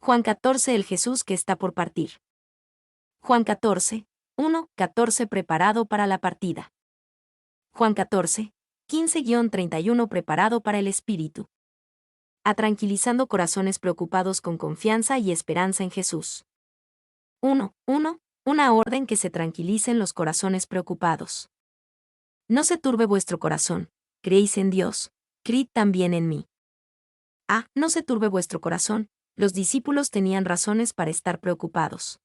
Juan 14. El Jesús que está por partir. Juan 14, 1, 14 preparado para la partida. Juan 14, 15-31 preparado para el Espíritu. Tranquilizando corazones preocupados con confianza y esperanza en Jesús. 1. Una orden que se tranquilicen los corazones preocupados. No se turbe vuestro corazón, creéis en Dios, creed también en mí. No se turbe vuestro corazón, los discípulos tenían razones para estar preocupados.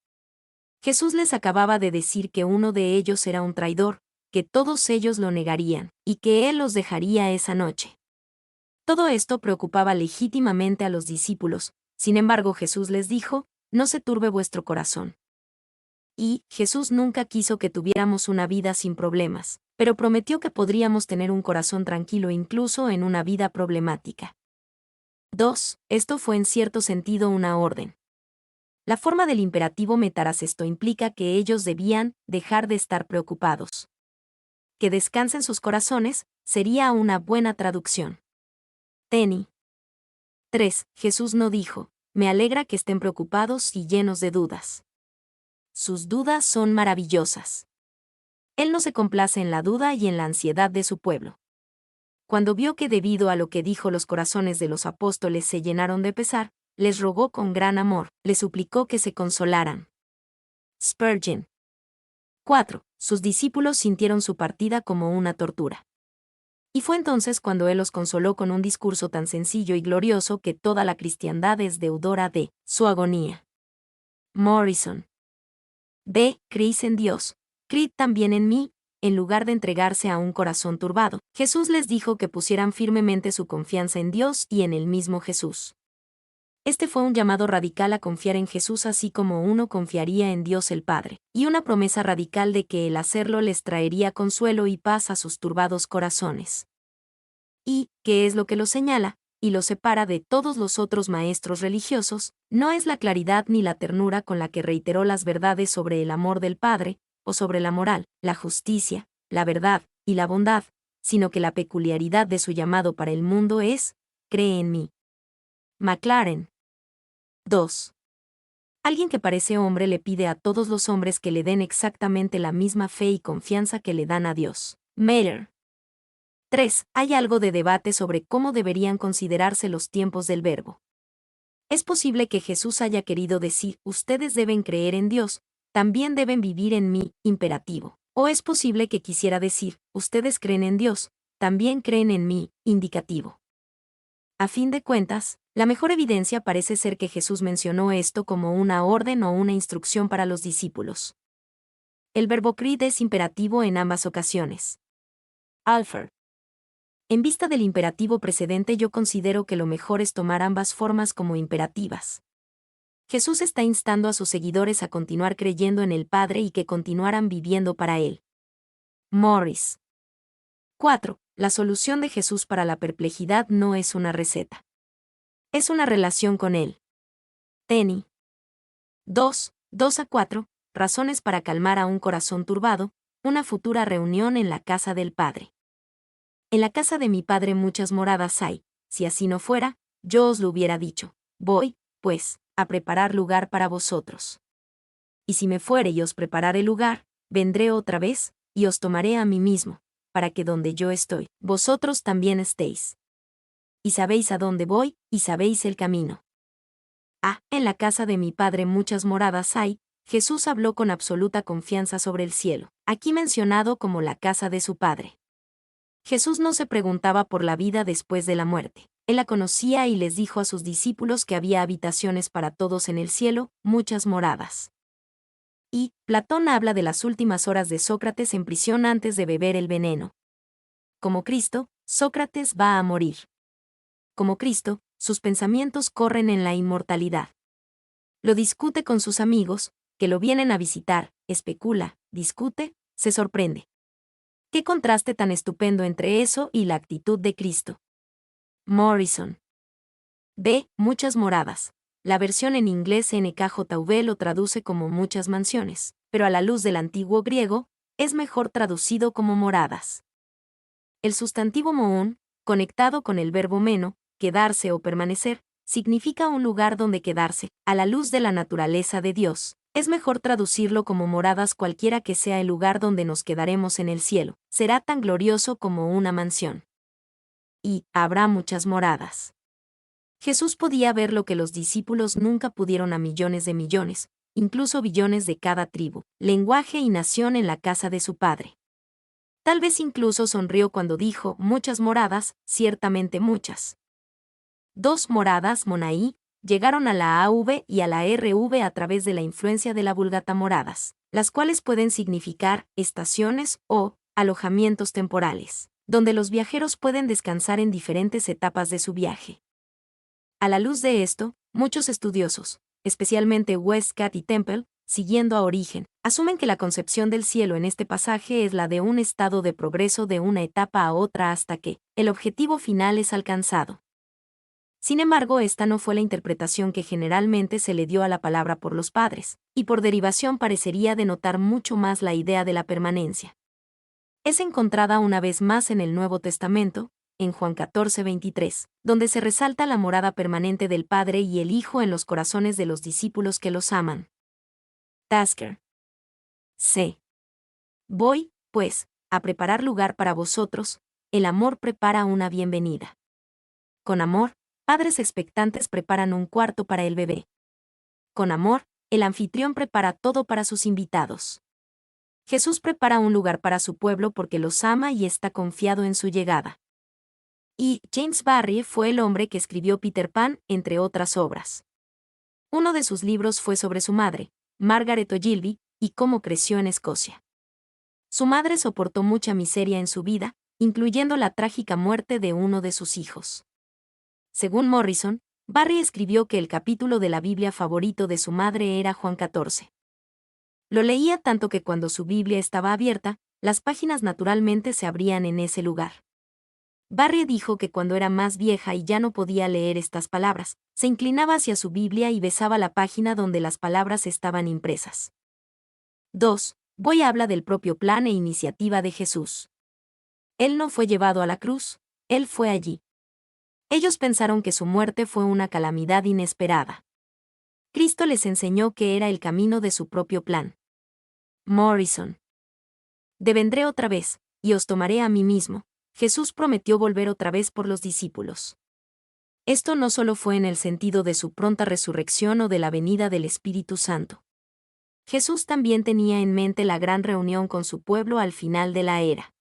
Jesús les acababa de decir que uno de ellos era un traidor, que todos ellos lo negarían, y que él los dejaría esa noche. Todo esto preocupaba legítimamente a los discípulos, sin embargo Jesús les dijo, no se turbe vuestro corazón. Y Jesús nunca quiso que tuviéramos una vida sin problemas, pero prometió que podríamos tener un corazón tranquilo incluso en una vida problemática. 2. Esto fue en cierto sentido una orden. La forma del imperativo metaracesto implica que ellos debían dejar de estar preocupados. Que descansen sus corazones sería una buena traducción. Teni. 3. Jesús no dijo, me alegra que estén preocupados y llenos de dudas. Sus dudas son maravillosas. Él no se complace en la duda y en la ansiedad de su pueblo. Cuando vio que debido a lo que dijo los corazones de los apóstoles se llenaron de pesar, les rogó con gran amor, les suplicó que se consolaran. Spurgeon. 4. Sus discípulos sintieron su partida como una tortura. Y fue entonces cuando él los consoló con un discurso tan sencillo y glorioso que toda la cristiandad es deudora de su agonía. Morrison. B. Creéis en Dios, creed también en mí. En lugar de entregarse a un corazón turbado, Jesús les dijo que pusieran firmemente su confianza en Dios y en el mismo Jesús. Este fue un llamado radical a confiar en Jesús así como uno confiaría en Dios el Padre, y una promesa radical de que el hacerlo les traería consuelo y paz a sus turbados corazones. Y, ¿qué es lo que los señala y los separa de todos los otros maestros religiosos? No es la claridad ni la ternura con la que reiteró las verdades sobre el amor del Padre, o sobre la moral, la justicia, la verdad y la bondad, sino que la peculiaridad de su llamado para el mundo es, cree en mí. Maclaren. 2. Alguien que parece hombre le pide a todos los hombres que le den exactamente la misma fe y confianza que le dan a Dios. Mailer. 3. Hay algo de debate sobre cómo deberían considerarse los tiempos del verbo. Es posible que Jesús haya querido decir, ustedes deben creer en Dios, también deben vivir en mí, imperativo. O es posible que quisiera decir, ustedes creen en Dios, también creen en mí, indicativo. A fin de cuentas, la mejor evidencia parece ser que Jesús mencionó esto como una orden o una instrucción para los discípulos. El verbo creed es imperativo en ambas ocasiones. Alford. En vista del imperativo precedente yo considero que lo mejor es tomar ambas formas como imperativas. Jesús está instando a sus seguidores a continuar creyendo en el Padre y que continuaran viviendo para Él. Morris. 4. La solución de Jesús para la perplejidad no es una receta. Es una relación con Él. Teni. 2-4. Razones para calmar a un corazón turbado, una futura reunión en la casa del Padre. En la casa de mi Padre muchas moradas hay, si así no fuera, yo os lo hubiera dicho. Voy, pues, a preparar lugar para vosotros. Y si me fuere y os preparare lugar, vendré otra vez, y os tomaré a mí mismo, para que donde yo estoy, vosotros también estéis. Y sabéis a dónde voy, y sabéis el camino. En la casa de mi Padre muchas moradas hay, Jesús habló con absoluta confianza sobre el cielo, aquí mencionado como la casa de su Padre. Jesús no se preguntaba por la vida después de la muerte. Él la conocía y les dijo a sus discípulos que había habitaciones para todos en el cielo, muchas moradas. Y Platón habla de las últimas horas de Sócrates en prisión antes de beber el veneno. Como Cristo, Sócrates va a morir. Como Cristo, sus pensamientos corren en la inmortalidad. Lo discute con sus amigos, que lo vienen a visitar, especula, discute, se sorprende. ¿Qué contraste tan estupendo entre eso y la actitud de Cristo? Morrison. B. Muchas moradas. La versión en inglés NKJV lo traduce como muchas mansiones, pero a la luz del antiguo griego, es mejor traducido como moradas. El sustantivo moón, conectado con el verbo meno, quedarse o permanecer, significa un lugar donde quedarse, a la luz de la naturaleza de Dios. Es mejor traducirlo como moradas, cualquiera que sea el lugar donde nos quedaremos en el cielo. Será tan glorioso como una mansión. Y habrá muchas moradas. Jesús podía ver lo que los discípulos nunca pudieron a millones de millones, incluso billones de cada tribu, lenguaje y nación en la casa de su Padre. Tal vez incluso sonrió cuando dijo, muchas moradas, ciertamente muchas. 2 moradas, Monaí, llegaron a la AV y a la RV a través de la influencia de la Vulgata moradas, las cuales pueden significar estaciones o alojamientos temporales, donde los viajeros pueden descansar en diferentes etapas de su viaje. A la luz de esto, muchos estudiosos, especialmente Westcott y Temple, siguiendo a Origen, asumen que la concepción del cielo en este pasaje es la de un estado de progreso de una etapa a otra hasta que el objetivo final es alcanzado. Sin embargo, esta no fue la interpretación que generalmente se le dio a la palabra por los padres, y por derivación parecería denotar mucho más la idea de la permanencia. Es encontrada una vez más en el Nuevo Testamento, en Juan 14:23, donde se resalta la morada permanente del Padre y el Hijo en los corazones de los discípulos que los aman. Tasker. C. Voy, pues, a preparar lugar para vosotros, el amor prepara una bienvenida. Con amor, padres expectantes preparan un cuarto para el bebé. Con amor, el anfitrión prepara todo para sus invitados. Jesús prepara un lugar para su pueblo porque los ama y está confiado en su llegada. Y James Barrie fue el hombre que escribió Peter Pan, entre otras obras. Uno de sus libros fue sobre su madre, Margaret Ogilvy, y cómo creció en Escocia. Su madre soportó mucha miseria en su vida, incluyendo la trágica muerte de uno de sus hijos. Según Morrison, Barrie escribió que el capítulo de la Biblia favorito de su madre era Juan 14. Lo leía tanto que cuando su Biblia estaba abierta, las páginas naturalmente se abrían en ese lugar. Barrie dijo que cuando era más vieja y ya no podía leer estas palabras, se inclinaba hacia su Biblia y besaba la página donde las palabras estaban impresas. 2. Boy habla del propio plan e iniciativa de Jesús. Él no fue llevado a la cruz, él fue allí. Ellos pensaron que su muerte fue una calamidad inesperada. Cristo les enseñó que era el camino de su propio plan. Morrison. Vendré otra vez, y os tomaré a mí mismo. Jesús prometió volver otra vez por los discípulos. Esto no solo fue en el sentido de su pronta resurrección o de la venida del Espíritu Santo. Jesús también tenía en mente la gran reunión con su pueblo al final de la era.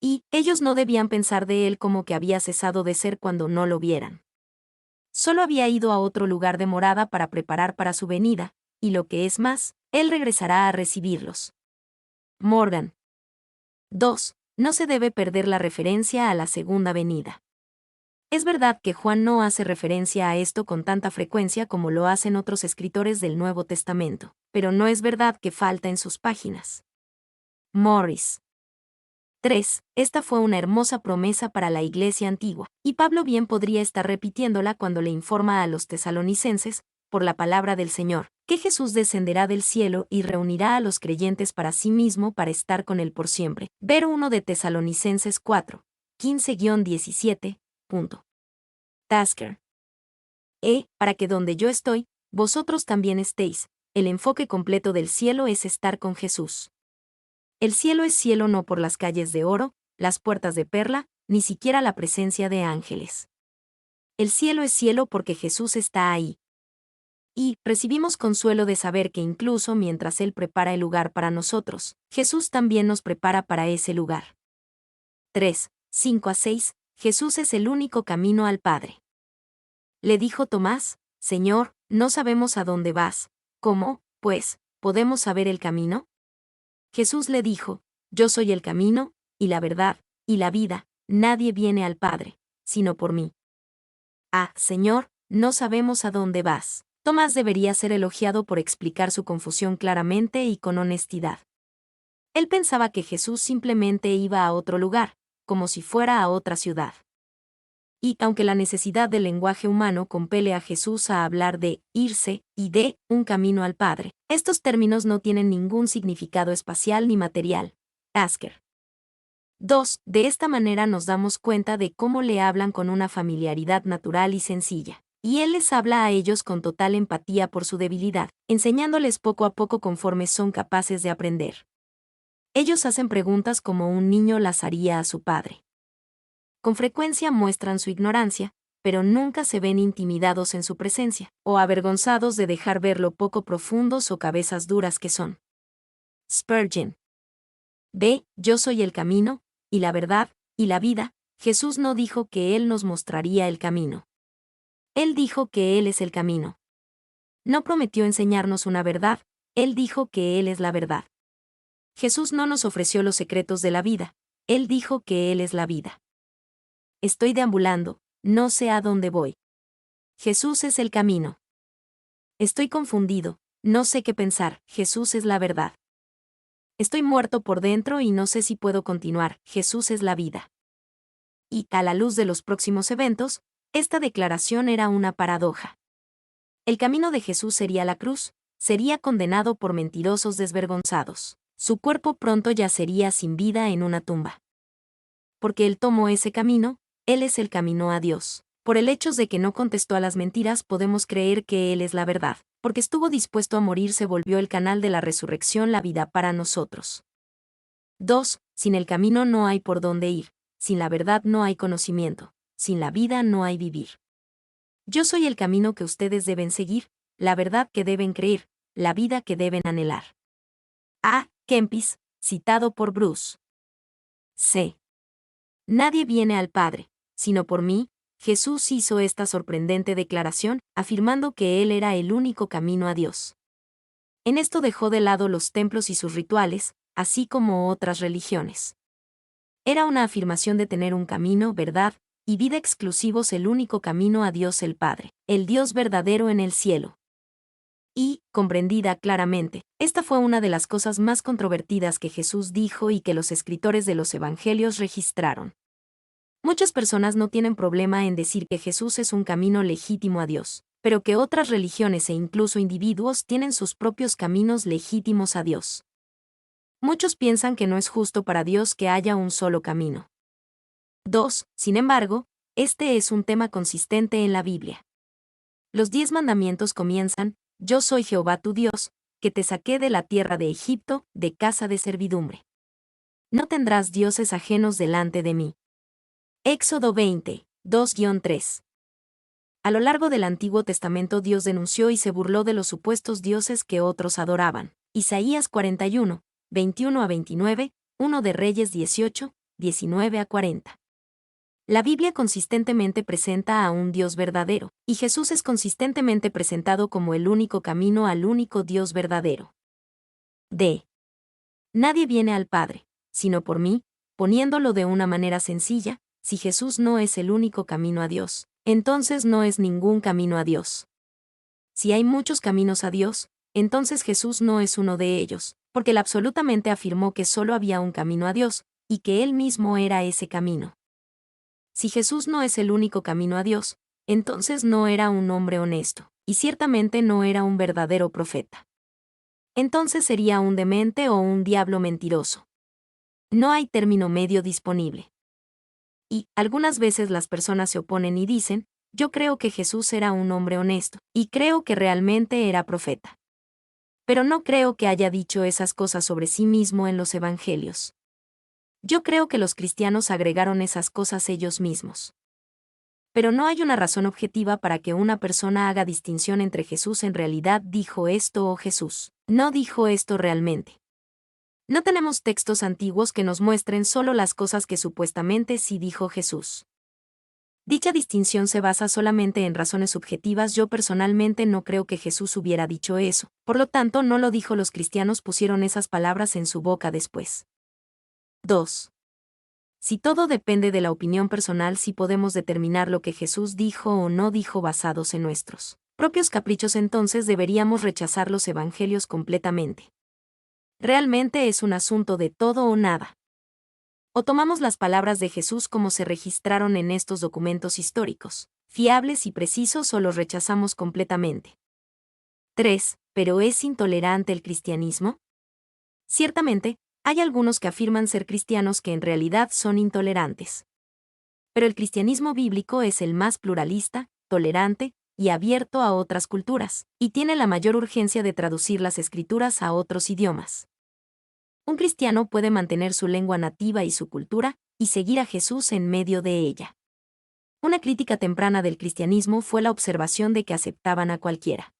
Y ellos no debían pensar de él como que había cesado de ser cuando no lo vieran. Solo había ido a otro lugar de morada para preparar para su venida, y lo que es más, él regresará a recibirlos. Morgan. 2. No se debe perder la referencia a la segunda venida. Es verdad que Juan no hace referencia a esto con tanta frecuencia como lo hacen otros escritores del Nuevo Testamento, pero no es verdad que falta en sus páginas. Morris. 3. Esta fue una hermosa promesa para la Iglesia antigua, y Pablo bien podría estar repitiéndola cuando le informa a los tesalonicenses, por la palabra del Señor, que Jesús descenderá del cielo y reunirá a los creyentes para sí mismo para estar con él por siempre. Ver 1 de Tesalonicenses 4, 15-17. Tasker. Para que donde yo estoy, vosotros también estéis. El enfoque completo del cielo es estar con Jesús. El cielo es cielo no por las calles de oro, las puertas de perla, ni siquiera la presencia de ángeles. El cielo es cielo porque Jesús está ahí. Y recibimos consuelo de saber que incluso mientras Él prepara el lugar para nosotros, Jesús también nos prepara para ese lugar. 3, 5-6. Jesús es el único camino al Padre. Le dijo Tomás, Señor, no sabemos a dónde vas. ¿Cómo, pues, podemos saber el camino? Jesús le dijo, Yo soy el camino, y la verdad, y la vida, nadie viene al Padre, sino por mí. Señor, no sabemos a dónde vas. Tomás debería ser elogiado por explicar su confusión claramente y con honestidad. Él pensaba que Jesús simplemente iba a otro lugar, como si fuera a otra ciudad. Y aunque la necesidad del lenguaje humano compele a Jesús a hablar de irse y de un camino al Padre, estos términos no tienen ningún significado espacial ni material. Tasker. 2. De esta manera nos damos cuenta de cómo le hablan con una familiaridad natural y sencilla. Y Él les habla a ellos con total empatía por su debilidad, enseñándoles poco a poco conforme son capaces de aprender. Ellos hacen preguntas como un niño las haría a su padre. Con frecuencia muestran su ignorancia, pero nunca se ven intimidados en su presencia, o avergonzados de dejar ver lo poco profundos o cabezas duras que son. Spurgeon. Ve, yo soy el camino, y la verdad, y la vida. Jesús no dijo que Él nos mostraría el camino. Él dijo que Él es el camino. No prometió enseñarnos una verdad, Él dijo que Él es la verdad. Jesús no nos ofreció los secretos de la vida, Él dijo que Él es la vida. Estoy deambulando, no sé a dónde voy. Jesús es el camino. Estoy confundido, no sé qué pensar, Jesús es la verdad. Estoy muerto por dentro y no sé si puedo continuar, Jesús es la vida. Y, a la luz de los próximos eventos, esta declaración era una paradoja. El camino de Jesús sería la cruz, sería condenado por mentirosos desvergonzados. Su cuerpo pronto yacería sin vida en una tumba. Porque Él tomó ese camino, Él es el camino a Dios. Por el hecho de que no contestó a las mentiras podemos creer que Él es la verdad. Porque estuvo dispuesto a morir se volvió el canal de la resurrección la vida para nosotros. 2. Sin el camino no hay por dónde ir, sin la verdad no hay conocimiento, sin la vida no hay vivir. Yo soy el camino que ustedes deben seguir, la verdad que deben creer, la vida que deben anhelar. A. Kempis, citado por Bruce. C. Nadie viene al Padre, sino por mí. Jesús hizo esta sorprendente declaración, afirmando que Él era el único camino a Dios. En esto dejó de lado los templos y sus rituales, así como otras religiones. Era una afirmación de tener un camino, verdad, y vida exclusivos, el único camino a Dios el Padre, el Dios verdadero en el cielo. Y, comprendida claramente, esta fue una de las cosas más controvertidas que Jesús dijo y que los escritores de los Evangelios registraron. Muchas personas no tienen problema en decir que Jesús es un camino legítimo a Dios, pero que otras religiones e incluso individuos tienen sus propios caminos legítimos a Dios. Muchos piensan que no es justo para Dios que haya un solo camino. 2. Sin embargo, este es un tema consistente en la Biblia. Los 10 mandamientos comienzan: Yo soy Jehová tu Dios, que te saqué de la tierra de Egipto, de casa de servidumbre. No tendrás dioses ajenos delante de mí. Éxodo 20, 2-3. A lo largo del Antiguo Testamento Dios denunció y se burló de los supuestos dioses que otros adoraban. Isaías 41, 21-29, 1 de Reyes 18, 19-40. La Biblia consistentemente presenta a un Dios verdadero, y Jesús es consistentemente presentado como el único camino al único Dios verdadero. D. Nadie viene al Padre, sino por mí. Poniéndolo de una manera sencilla, si Jesús no es el único camino a Dios, entonces no es ningún camino a Dios. Si hay muchos caminos a Dios, entonces Jesús no es uno de ellos, porque Él absolutamente afirmó que solo había un camino a Dios, y que Él mismo era ese camino. Si Jesús no es el único camino a Dios, entonces no era un hombre honesto, y ciertamente no era un verdadero profeta. Entonces sería un demente o un diablo mentiroso. No hay término medio disponible. Y, algunas veces las personas se oponen y dicen: yo creo que Jesús era un hombre honesto, y creo que realmente era profeta. Pero no creo que haya dicho esas cosas sobre sí mismo en los Evangelios. Yo creo que los cristianos agregaron esas cosas ellos mismos. Pero no hay una razón objetiva para que una persona haga distinción entre Jesús en realidad dijo esto o Jesús no dijo esto realmente. No tenemos textos antiguos que nos muestren solo las cosas que supuestamente sí dijo Jesús. Dicha distinción se basa solamente en razones subjetivas. Yo personalmente no creo que Jesús hubiera dicho eso, por lo tanto no lo dijo. Los cristianos pusieron esas palabras en su boca después. 2. Si todo depende de la opinión personal, si podemos determinar lo que Jesús dijo o no dijo basados en nuestros propios caprichos, entonces deberíamos rechazar los evangelios completamente. Realmente es un asunto de todo o nada. O tomamos las palabras de Jesús como se registraron en estos documentos históricos, fiables y precisos, o los rechazamos completamente. 3. ¿Pero es intolerante el cristianismo? Ciertamente, hay algunos que afirman ser cristianos que en realidad son intolerantes. Pero el cristianismo bíblico es el más pluralista, tolerante, y abierto a otras culturas, y tiene la mayor urgencia de traducir las escrituras a otros idiomas. Un cristiano puede mantener su lengua nativa y su cultura, y seguir a Jesús en medio de ella. Una crítica temprana del cristianismo fue la observación de que aceptaban a cualquiera.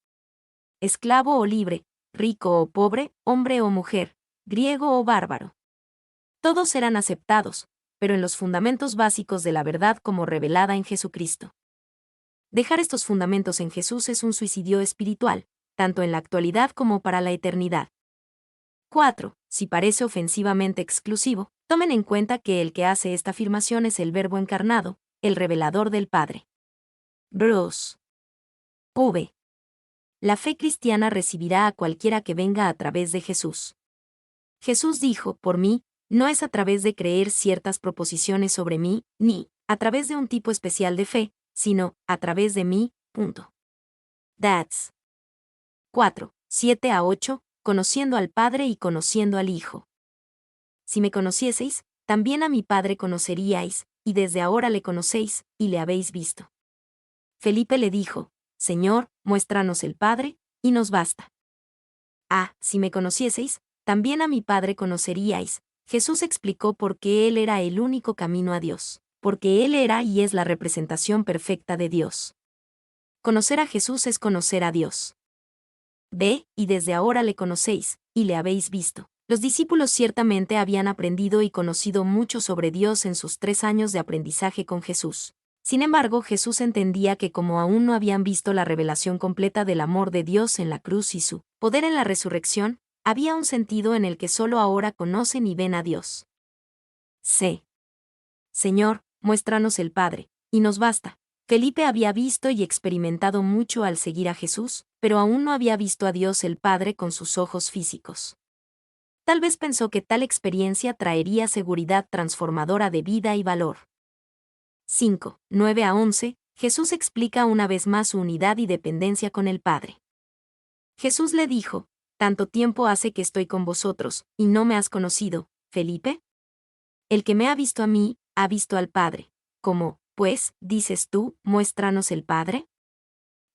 Esclavo o libre, rico o pobre, hombre o mujer, griego o bárbaro. Todos eran aceptados, pero en los fundamentos básicos de la verdad como revelada en Jesucristo. Dejar estos fundamentos en Jesús es un suicidio espiritual, tanto en la actualidad como para la eternidad. 4. Si parece ofensivamente exclusivo, tomen en cuenta que el que hace esta afirmación es el Verbo encarnado, el revelador del Padre. Bruce. V. La fe cristiana recibirá a cualquiera que venga a través de Jesús. Jesús dijo, por mí, no es a través de creer ciertas proposiciones sobre mí, ni a través de un tipo especial de fe, sino a través de mí, punto. That's 4, 7 a 8, conociendo al Padre y conociendo al Hijo. Si me conocieseis, también a mi Padre conoceríais, y desde ahora le conocéis, y le habéis visto. Felipe le dijo, Señor, muéstranos el Padre, y nos basta. Si me conocieseis, también a mi Padre conoceríais. Jesús explicó por qué Él era el único camino a Dios, porque Él era y es la representación perfecta de Dios. Conocer a Jesús es conocer a Dios. Ve, y desde ahora le conocéis, y le habéis visto. Los discípulos ciertamente habían aprendido y conocido mucho sobre Dios en sus 3 años de aprendizaje con Jesús. Sin embargo, Jesús entendía que como aún no habían visto la revelación completa del amor de Dios en la cruz y su poder en la resurrección, había un sentido en el que solo ahora conocen y ven a Dios. C. Señor, muéstranos el Padre, y nos basta. Felipe había visto y experimentado mucho al seguir a Jesús, pero aún no había visto a Dios el Padre con sus ojos físicos. Tal vez pensó que tal experiencia traería seguridad transformadora de vida y valor. 5, 9 a 11, Jesús explica una vez más su unidad y dependencia con el Padre. Jesús le dijo, «Tanto tiempo hace que estoy con vosotros, y no me has conocido, Felipe. El que me ha visto a mí, ha visto al Padre. ¿Cómo, pues, dices tú, muéstranos el Padre?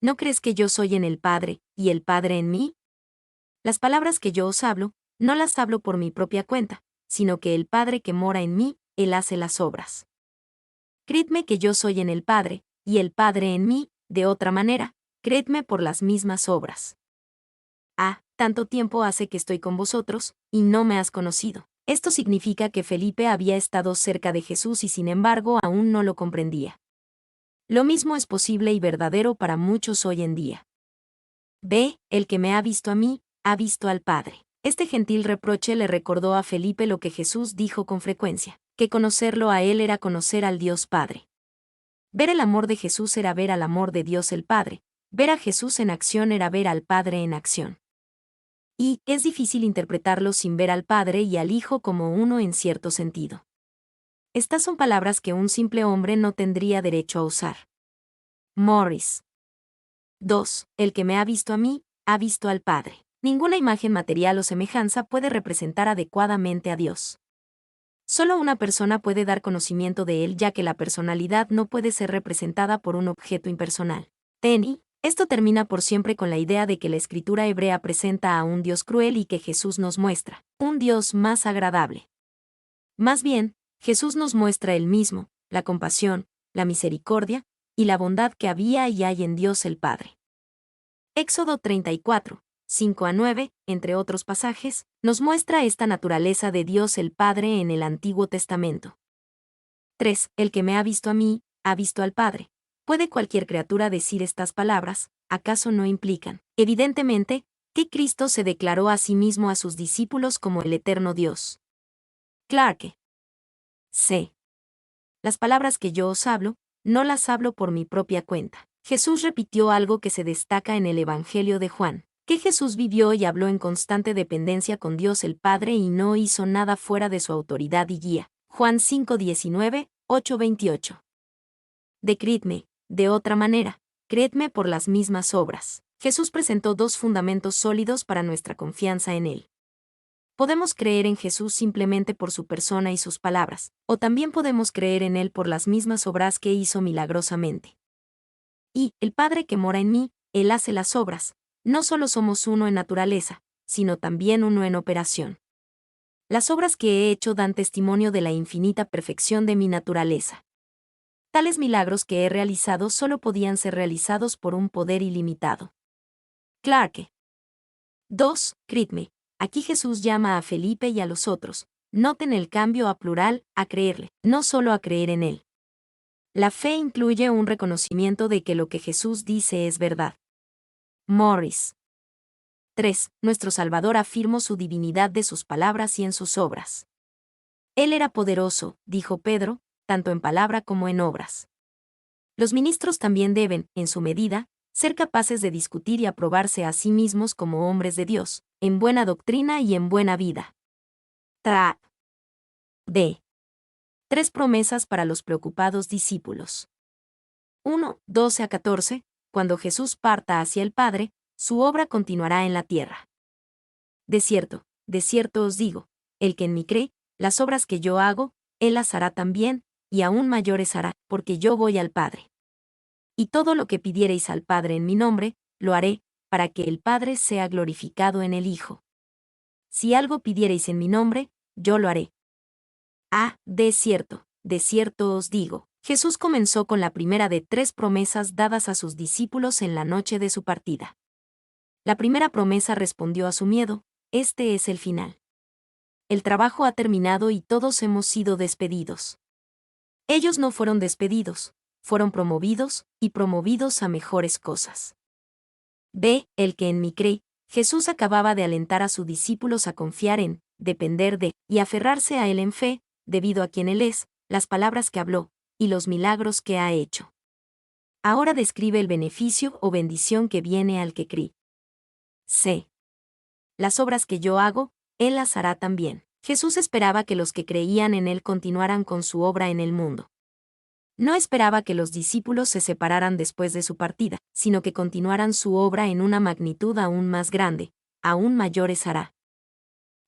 ¿No crees que yo soy en el Padre, y el Padre en mí? Las palabras que yo os hablo, no las hablo por mi propia cuenta, sino que el Padre que mora en mí, Él hace las obras. Creedme que yo soy en el Padre, y el Padre en mí, de otra manera, creedme por las mismas obras. Tanto tiempo hace que estoy con vosotros, y no me has conocido. Esto significa que Felipe había estado cerca de Jesús y sin embargo aún no lo comprendía. Lo mismo es posible y verdadero para muchos hoy en día. Ve, el que me ha visto a mí, ha visto al Padre. Este gentil reproche le recordó a Felipe lo que Jesús dijo con frecuencia, que conocerlo a él era conocer al Dios Padre. Ver el amor de Jesús era ver al amor de Dios el Padre, ver a Jesús en acción era ver al Padre en acción. Y es difícil interpretarlo sin ver al Padre y al Hijo como uno en cierto sentido. Estas son palabras que un simple hombre no tendría derecho a usar. Morris. 2. El que me ha visto a mí, ha visto al Padre. Ninguna imagen material o semejanza puede representar adecuadamente a Dios. Solo una persona puede dar conocimiento de Él ya que la personalidad no puede ser representada por un objeto impersonal. Tenny. Esto termina por siempre con la idea de que la escritura hebrea presenta a un Dios cruel y que Jesús nos muestra un Dios más agradable. Más bien, Jesús nos muestra Él mismo, la compasión, la misericordia y la bondad que había y hay en Dios el Padre. Éxodo 34, 5 a 9, entre otros pasajes, nos muestra esta naturaleza de Dios el Padre en el Antiguo Testamento. 3. El que me ha visto a mí, ha visto al Padre. ¿Puede cualquier criatura decir estas palabras? ¿Acaso no implican, evidentemente, que Cristo se declaró a sí mismo a sus discípulos como el eterno Dios? Clarke. C. Las palabras que yo os hablo, no las hablo por mi propia cuenta. Jesús repitió algo que se destaca en el Evangelio de Juan, que Jesús vivió y habló en constante dependencia con Dios el Padre y no hizo nada fuera de su autoridad y guía. Juan 5:19, 8:28. Creedme, de otra manera, creedme por las mismas obras. Jesús presentó 2 fundamentos sólidos para nuestra confianza en Él. Podemos creer en Jesús simplemente por su persona y sus palabras, o también podemos creer en Él por las mismas obras que hizo milagrosamente. Y el Padre que mora en mí, Él hace las obras. No solo somos uno en naturaleza, sino también uno en operación. Las obras que he hecho dan testimonio de la infinita perfección de mi naturaleza. Tales milagros que he realizado solo podían ser realizados por un poder ilimitado. Clarke. 2. Critme. Aquí Jesús llama a Felipe y a los otros. Noten el cambio a plural, a creerle, no solo a creer en él. La fe incluye un reconocimiento de que lo que Jesús dice es verdad. Morris. 3. Nuestro Salvador afirmó su divinidad de sus palabras y en sus obras. Él era poderoso, dijo Pedro, tanto en palabra como en obras. Los ministros también deben, en su medida, ser capaces de discutir y aprobarse a sí mismos como hombres de Dios, en buena doctrina y en buena vida. Tra. D. 3 promesas para los preocupados discípulos. 1. 12 a 14. Cuando Jesús parta hacia el Padre, su obra continuará en la tierra. De cierto os digo, el que en mí cree, las obras que yo hago, él las hará también, y aún mayores hará, porque yo voy al Padre. Y todo lo que pidiereis al Padre en mi nombre, lo haré, para que el Padre sea glorificado en el Hijo. Si algo pidiereis en mi nombre, yo lo haré. De cierto os digo. Jesús comenzó con la primera de 3 promesas dadas a sus discípulos en la noche de su partida. La primera promesa respondió a su miedo: este es el final. El trabajo ha terminado y todos hemos sido despedidos. Ellos no fueron despedidos, fueron promovidos, y promovidos a mejores cosas. El que en mí cree. Jesús acababa de alentar a sus discípulos a confiar en, depender de, y aferrarse a él en fe, debido a quien él es, las palabras que habló, y los milagros que ha hecho. Ahora describe el beneficio o bendición que viene al que cree. Las obras que yo hago, él las hará también. Jesús esperaba que los que creían en él continuaran con su obra en el mundo. No esperaba que los discípulos se separaran después de su partida, sino que continuaran su obra en una magnitud aún más grande, aún mayores hará.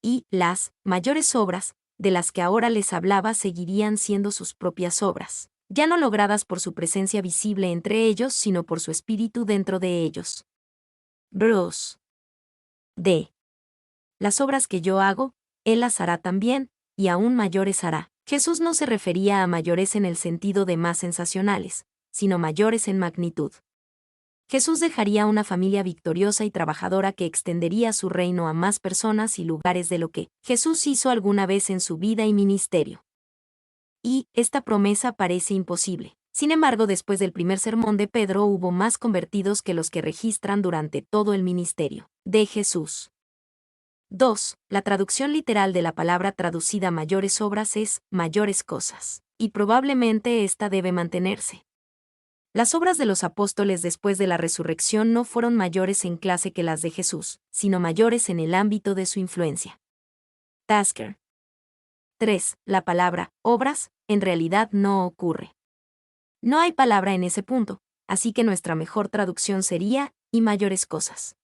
Y las mayores obras, de las que ahora les hablaba, seguirían siendo sus propias obras, ya no logradas por su presencia visible entre ellos, sino por su espíritu dentro de ellos. Bruce. D. Las obras que yo hago, él las hará también, y aún mayores hará. Jesús no se refería a mayores en el sentido de más sensacionales, sino mayores en magnitud. Jesús dejaría una familia victoriosa y trabajadora que extendería su reino a más personas y lugares de lo que Jesús hizo alguna vez en su vida y ministerio. Y esta promesa parece imposible. Sin embargo, después del primer sermón de Pedro hubo más convertidos que los que registran durante todo el ministerio de Jesús. 2. La traducción literal de la palabra traducida mayores obras es mayores cosas, y probablemente esta debe mantenerse. Las obras de los apóstoles después de la resurrección no fueron mayores en clase que las de Jesús, sino mayores en el ámbito de su influencia. Tasker. 3. La palabra obras en realidad no ocurre. No hay palabra en ese punto, así que nuestra mejor traducción sería y mayores cosas.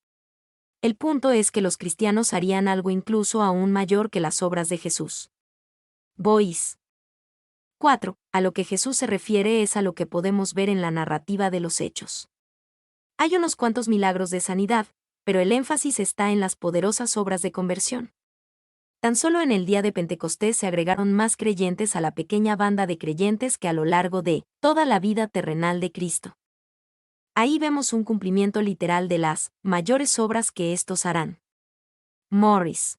El punto es que los cristianos harían algo incluso aún mayor que las obras de Jesús. Boyce. 4. A lo que Jesús se refiere es a lo que podemos ver en la narrativa de los Hechos. Hay unos cuantos milagros de sanidad, pero el énfasis está en las poderosas obras de conversión. Tan solo en el día de Pentecostés se agregaron más creyentes a la pequeña banda de creyentes que a lo largo de toda la vida terrenal de Cristo. Ahí vemos un cumplimiento literal de las mayores obras que éstos harán. Morris.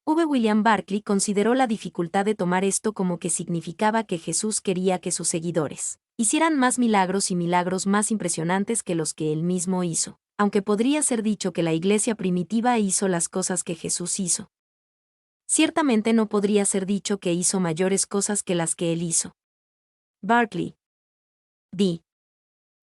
William Barclay consideró la dificultad de tomar esto como que significaba que Jesús quería que sus seguidores hicieran más milagros y milagros más impresionantes que los que él mismo hizo, aunque podría ser dicho que la iglesia primitiva hizo las cosas que Jesús hizo. Ciertamente no podría ser dicho que hizo mayores cosas que las que él hizo. Barclay. D.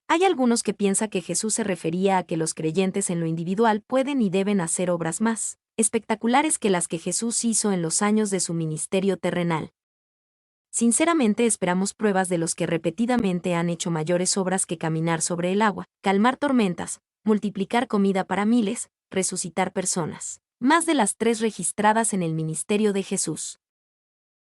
Hay algunos que piensan que Jesús se refería a que los creyentes en lo individual pueden y deben hacer obras más espectaculares que las que Jesús hizo en los años de su ministerio terrenal. Sinceramente esperamos pruebas de los que repetidamente han hecho mayores obras que caminar sobre el agua, calmar tormentas, multiplicar comida para miles, resucitar personas, más de las 3 registradas en el ministerio de Jesús.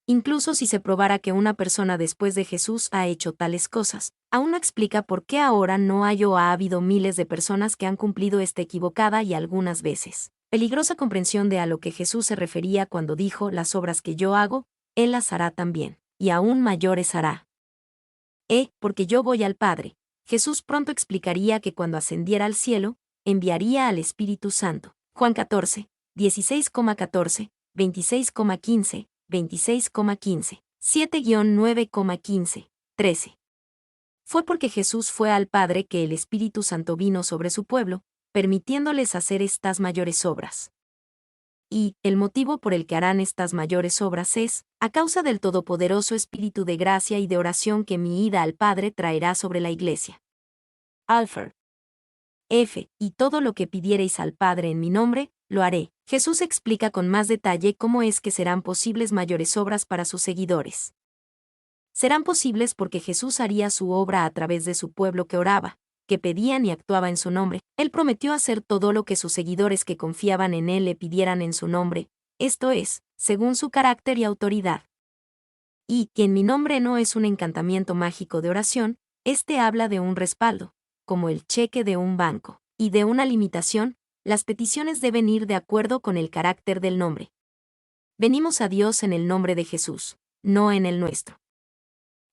Incluso si se probara que una persona después de Jesús ha hecho tales cosas, aún no explica por qué ahora no hay o ha habido miles de personas que han cumplido esta equivocada y algunas veces peligrosa comprensión de a lo que Jesús se refería cuando dijo: las obras que yo hago, Él las hará también, y aún mayores hará. Porque yo voy al Padre. Jesús pronto explicaría que cuando ascendiera al cielo, enviaría al Espíritu Santo. Juan 14, 16,14, 26,15, 26,15, 7-9,15, 13. Fue porque Jesús fue al Padre que el Espíritu Santo vino sobre su pueblo, permitiéndoles hacer estas mayores obras. Y el motivo por el que harán estas mayores obras es, a causa del todopoderoso Espíritu de gracia y de oración que mi ida al Padre traerá sobre la Iglesia. Alfred. Y todo lo que pidiereis al Padre en mi nombre, lo haré. Jesús explica con más detalle cómo es que serán posibles mayores obras para sus seguidores. Serán posibles porque Jesús haría su obra a través de su pueblo que oraba, que pedían y actuaba en su nombre. Él prometió hacer todo lo que sus seguidores que confiaban en Él le pidieran en su nombre, esto es, según su carácter y autoridad. Y que en mi nombre no es un encantamiento mágico de oración, este habla de un respaldo, como el cheque de un banco, y de una limitación: las peticiones deben ir de acuerdo con el carácter del nombre. Venimos a Dios en el nombre de Jesús, no en el nuestro.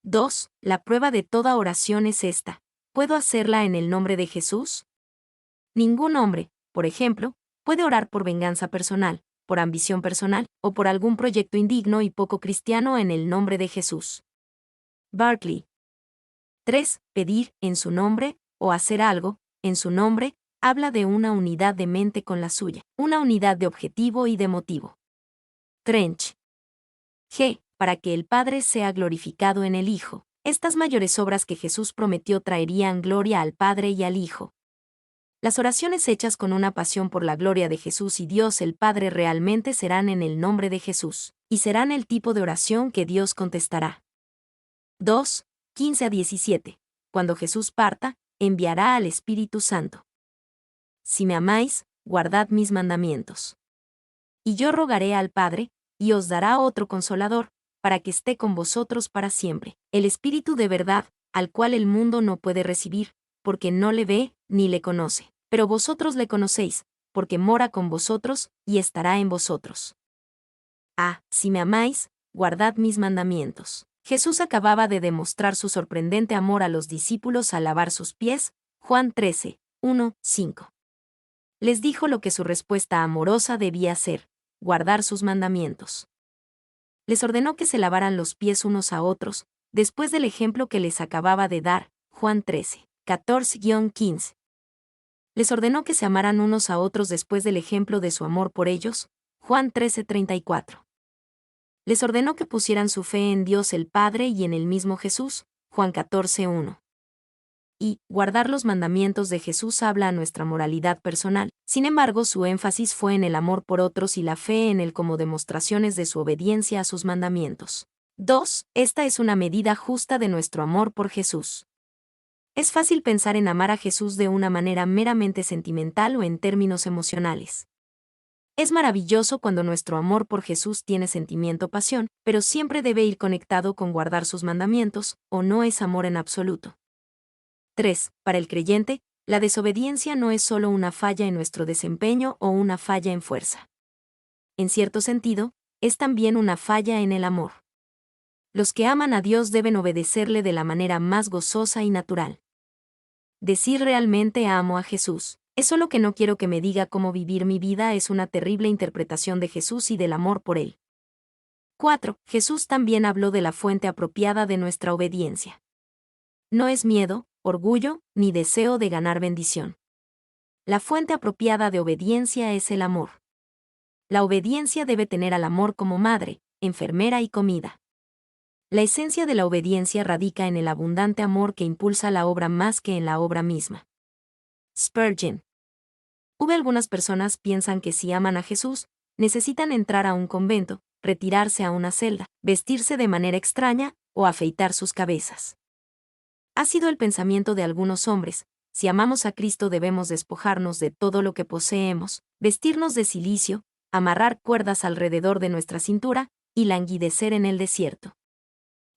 2. La prueba de toda oración es esta: ¿puedo hacerla en el nombre de Jesús? Ningún hombre, por ejemplo, puede orar por venganza personal, por ambición personal, o por algún proyecto indigno y poco cristiano en el nombre de Jesús. Barclay. 3. Pedir en su nombre, o hacer algo en su nombre, habla de una unidad de mente con la suya, una unidad de objetivo y de motivo. Trench. Para que el Padre sea glorificado en el Hijo. Estas mayores obras que Jesús prometió traerían gloria al Padre y al Hijo. Las oraciones hechas con una pasión por la gloria de Jesús y Dios el Padre realmente serán en el nombre de Jesús, y serán el tipo de oración que Dios contestará. 2. 15-17. Cuando Jesús parta, enviará al Espíritu Santo. Si me amáis, guardad mis mandamientos. Y yo rogaré al Padre, y os dará otro Consolador, para que esté con vosotros para siempre, el Espíritu de verdad, al cual el mundo no puede recibir, porque no le ve, ni le conoce. Pero vosotros le conocéis, porque mora con vosotros, y estará en vosotros. Si me amáis, guardad mis mandamientos. Jesús acababa de demostrar su sorprendente amor a los discípulos al lavar sus pies, Juan 13, 1, 5. Les dijo lo que su respuesta amorosa debía ser: guardar sus mandamientos. Les ordenó que se lavaran los pies unos a otros, después del ejemplo que les acababa de dar, Juan 13, 14-15. Les ordenó que se amaran unos a otros después del ejemplo de su amor por ellos, Juan 13:34. Les ordenó que pusieran su fe en Dios el Padre y en el mismo Jesús, Juan 14:1. Y guardar los mandamientos de Jesús habla a nuestra moralidad personal. Sin embargo, su énfasis fue en el amor por otros y la fe en Él como demostraciones de su obediencia a sus mandamientos. 2. Esta es una medida justa de nuestro amor por Jesús. Es fácil pensar en amar a Jesús de una manera meramente sentimental o en términos emocionales. Es maravilloso cuando nuestro amor por Jesús tiene sentimiento o pasión, pero siempre debe ir conectado con guardar sus mandamientos, o no es amor en absoluto. 3. Para el creyente, la desobediencia no es solo una falla en nuestro desempeño o una falla en fuerza. En cierto sentido, es también una falla en el amor. Los que aman a Dios deben obedecerle de la manera más gozosa y natural. Decir realmente amo a Jesús, es solo que no quiero que me diga cómo vivir mi vida, es una terrible interpretación de Jesús y del amor por Él. 4. Jesús también habló de la fuente apropiada de nuestra obediencia. No es miedo, orgullo, ni deseo de ganar bendición. La fuente apropiada de obediencia es el amor. La obediencia debe tener al amor como madre, enfermera y comida. La esencia de la obediencia radica en el abundante amor que impulsa la obra más que en la obra misma. Spurgeon. Algunas personas piensan que si aman a Jesús, necesitan entrar a un convento, retirarse a una celda, vestirse de manera extraña, o afeitar sus cabezas. Ha sido el pensamiento de algunos hombres: si amamos a Cristo debemos despojarnos de todo lo que poseemos, vestirnos de cilicio, amarrar cuerdas alrededor de nuestra cintura, y languidecer en el desierto.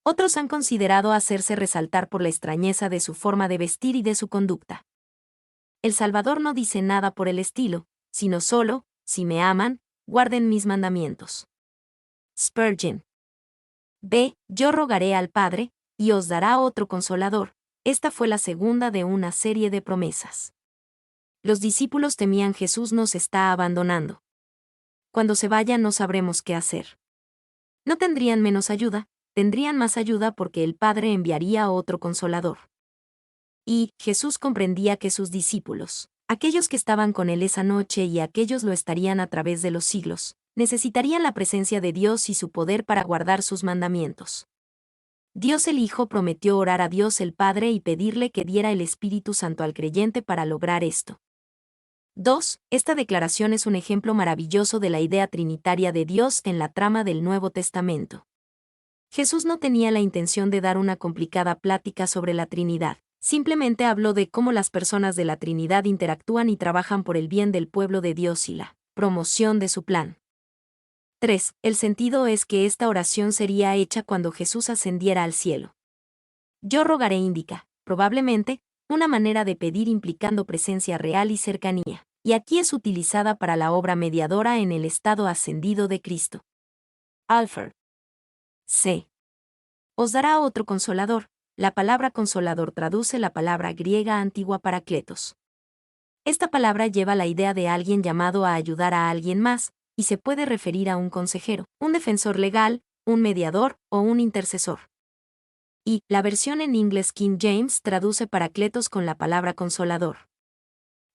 Otros han considerado hacerse resaltar por la extrañeza de su forma de vestir y de su conducta. El Salvador no dice nada por el estilo, sino solo, si me aman, guarden mis mandamientos. Spurgeon. B. Yo rogaré al Padre, y os dará otro consolador. Esta fue la segunda de una serie de promesas. Los discípulos temían Jesús nos está abandonando. Cuando se vaya no sabremos qué hacer. No tendrían menos ayuda, tendrían más ayuda porque el Padre enviaría otro consolador. Y Jesús comprendía que sus discípulos, aquellos que estaban con él esa noche y aquellos lo estarían a través de los siglos, necesitarían la presencia de Dios y su poder para guardar sus mandamientos. Dios el Hijo prometió orar a Dios el Padre y pedirle que diera el Espíritu Santo al creyente para lograr esto. 2. Esta declaración es un ejemplo maravilloso de la idea trinitaria de Dios en la trama del Nuevo Testamento. Jesús no tenía la intención de dar una complicada plática sobre la Trinidad, simplemente habló de cómo las personas de la Trinidad interactúan y trabajan por el bien del pueblo de Dios y la promoción de su plan. 3. El sentido es que esta oración sería hecha cuando Jesús ascendiera al cielo. Yo rogaré indica, probablemente, una manera de pedir implicando presencia real y cercanía, y aquí es utilizada para la obra mediadora en el estado ascendido de Cristo. Alfred. C. Os dará otro consolador. La palabra consolador traduce la palabra griega antigua parakletos. Esta palabra lleva la idea de alguien llamado a ayudar a alguien más, y se puede referir a un consejero, un defensor legal, un mediador o un intercesor. Y la versión en inglés King James traduce parakletos con la palabra consolador.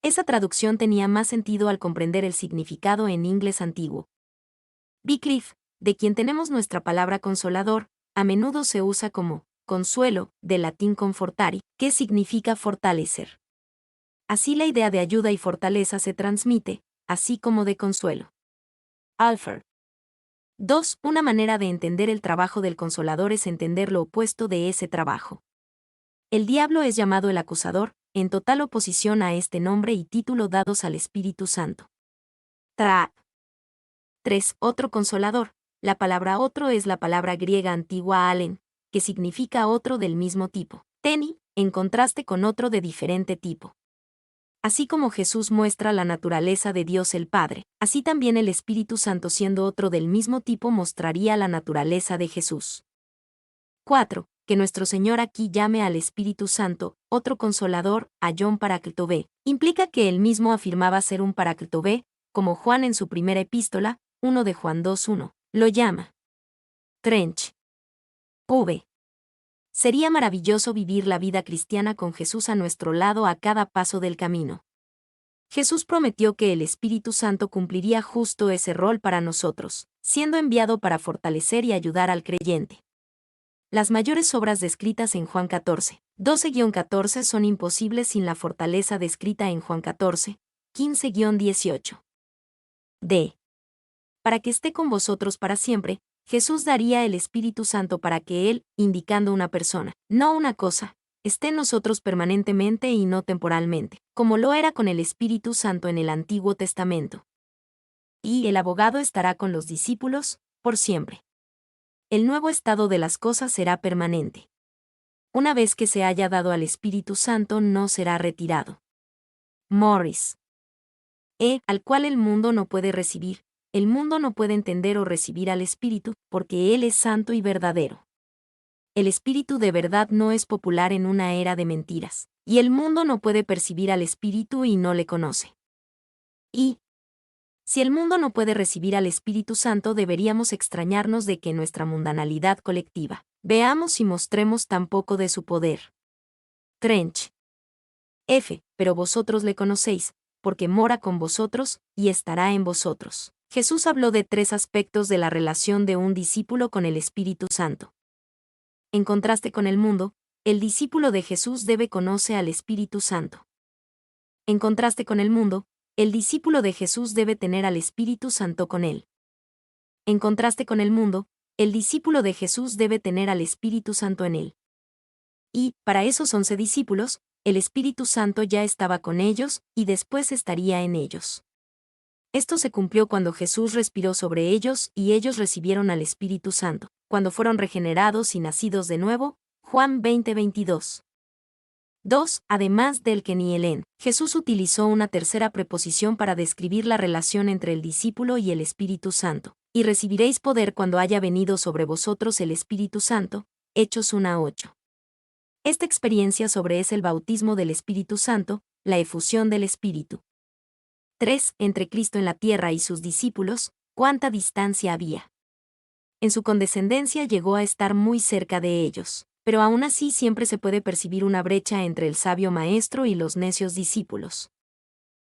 Esa traducción tenía más sentido al comprender el significado en inglés antiguo. Wycliffe, de quien tenemos nuestra palabra consolador, a menudo se usa como consuelo, del latín confortari, que significa fortalecer. Así la idea de ayuda y fortaleza se transmite, así como de consuelo. Alfred. 2. Una manera de entender el trabajo del consolador es entender lo opuesto de ese trabajo. El diablo es llamado el acusador, en total oposición a este nombre y título dados al Espíritu Santo. 3. Otro consolador. La palabra otro es la palabra griega antigua alen, que significa otro del mismo tipo. Teni, en contraste con otro de diferente tipo. Así como Jesús muestra la naturaleza de Dios el Padre, así también el Espíritu Santo siendo otro del mismo tipo mostraría la naturaleza de Jesús. 4. Que nuestro Señor aquí llame al Espíritu Santo, otro consolador, ayón parakletobé, implica que él mismo afirmaba ser un parakletobé, como Juan en su primera epístola, 1 de Juan 2:1, lo llama. Trench. V. Sería maravilloso vivir la vida cristiana con Jesús a nuestro lado a cada paso del camino. Jesús prometió que el Espíritu Santo cumpliría justo ese rol para nosotros, siendo enviado para fortalecer y ayudar al creyente. Las mayores obras descritas en Juan 14, 12-14 son imposibles sin la fortaleza descrita en Juan 14, 15-18. D. Para que esté con vosotros para siempre, Jesús daría el Espíritu Santo para que Él, indicando una persona, no una cosa, esté en nosotros permanentemente y no temporalmente, como lo era con el Espíritu Santo en el Antiguo Testamento. Y el abogado estará con los discípulos, por siempre. El nuevo estado de las cosas será permanente. Una vez que se haya dado al Espíritu Santo no será retirado. Morris. Al cual el mundo no puede recibir. El mundo no puede entender o recibir al Espíritu, porque Él es santo y verdadero. El Espíritu de verdad no es popular en una era de mentiras, y el mundo no puede percibir al Espíritu y no le conoce. Y, si el mundo no puede recibir al Espíritu Santo, deberíamos extrañarnos de que nuestra mundanalidad colectiva, veamos y mostremos tan poco de su poder. Trench. F. Pero vosotros le conocéis, porque mora con vosotros, y estará en vosotros. Jesús habló de 3 aspectos de la relación de un discípulo con el Espíritu Santo. En contraste con el mundo, el discípulo de Jesús debe conocer al Espíritu Santo. En contraste con el mundo, el discípulo de Jesús debe tener al Espíritu Santo con él. En contraste con el mundo, el discípulo de Jesús debe tener al Espíritu Santo en él. Y, para esos 11 discípulos, el Espíritu Santo ya estaba con ellos, y después estaría en ellos. Esto se cumplió cuando Jesús respiró sobre ellos y ellos recibieron al Espíritu Santo, cuando fueron regenerados y nacidos de nuevo. Juan 20:22. 2. Además del que ni el en, Jesús utilizó una tercera preposición para describir la relación entre el discípulo y el Espíritu Santo. Y recibiréis poder cuando haya venido sobre vosotros el Espíritu Santo. Hechos 1:8. Esta experiencia sobre es el bautismo del Espíritu Santo, la efusión del Espíritu. 3. Entre Cristo en la tierra y sus discípulos, ¿cuánta distancia había? En su condescendencia llegó a estar muy cerca de ellos, pero aún así siempre se puede percibir una brecha entre el sabio maestro y los necios discípulos.